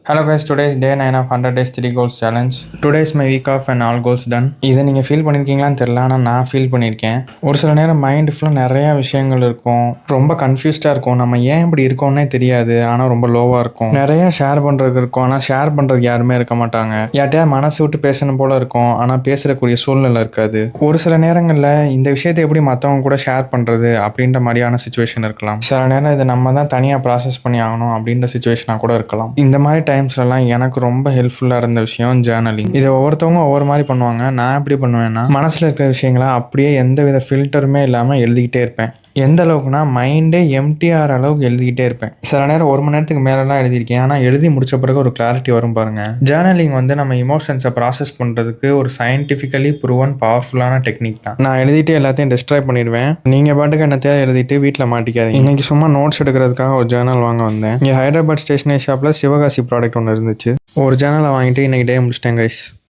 Hello guys, today is day 9 of 100 days 3 goals challenge. Today is my week off and all goals done. இதை நீங்கள் feel பண்ணியிருக்கீங்களான்னு தெரியல, ஆனால் நான் feel பண்ணியிருக்கேன். ஒரு சில நேரம் மைண்டு ஃபுல்லாக நிறையா விஷயங்கள் இருக்கும், ரொம்ப கன்ஃபியூஸ்டாக இருக்கும், நம்ம ஏன் இப்படி இருக்கோன்னே தெரியாது, ஆனால் ரொம்ப லோவாக இருக்கும். நிறையா ஷேர் பண்ணுறதுக்கு இருக்கும், ஆனால் ஷேர் பண்ணுறதுக்கு யாருமே இருக்க மாட்டாங்க. யார்ட்டையா மனசு விட்டு பேசணும் போல இருக்கும், ஆனால் பேசுகிறக்கூடிய சூழ்நிலை இருக்காது. ஒரு சில நேரங்களில் இந்த விஷயத்தை எப்படி மற்றவங்க கூட ஷேர் பண்ணுறது அப்படின்ற மாதிரியான சுச்சுவேஷன் இருக்கலாம். சில நேரம் இதை நம்ம தான் தனியாக ப்ராசஸ் பண்ணி ஆகணும் அப்படின்ற சுச்சுவேஷனாக கூட இருக்கலாம். இந்த மாதிரி டைம்ஸ்லாம் எனக்கு ரொம்ப ஹெல்ப்ஃபுல்லாக இருந்த விஷயம் ஜேர்னலிங். இதை ஒவ்வொருத்தவங்க ஒவ்வொரு மாதிரி பண்ணுவாங்க. நான் எப்படி பண்ணுவேன்னா, மனசில் இருக்கிற விஷயங்களை அப்படியே எந்த வித ஃபில்டருமே இல்லாமல் எழுதிக்கிட்டே இருப்பேன். எந்த அளவுக்குனா மைண்டே எம்டிஆர் அளவுக்கு எழுதிக்கிட்டே இருப்பேன். சில நேரம் 1 மணி நேரத்துக்கு மேலெலாம் எழுதியிருக்கேன். ஆனால் எழுதி முடிச்ச பிறகு ஒரு கிளாரிட்டி வரும் பாருங்க. ஜேர்னலிங் நம்ம இமோஷன்ஸை ப்ராசஸ் பண்ணுறதுக்கு ஒரு சயின்டிஃபிக்கலி ப்ரூவன் பவர்ஃபுல்லான டெக்னிக் தான். நான் எழுதிட்டு எல்லாத்தையும் டிஸ்ட்ராய் பண்ணிடுவேன். நீங்கள் பாட்டுக்கு என்னத்தையாவது எழுதிட்டு வீட்டில் மாட்டிக்காதீங்க. இன்னைக்கு சும்மா நோட்ஸ் எடுக்கிறதுக்காக ஒரு ஜேர்னல் வாங்க வந்தேன். இங்கே ஹைதராபாத் ஸ்டேஷனரி ஷாப்பில் சிவகாசி ப்ராடக்ட் ஒன்று இருந்துச்சு. ஒரு ஜேர்னலை வாங்கிட்டு இன்னைக்கு டே முடிச்சிட்டேன் கைஸ்.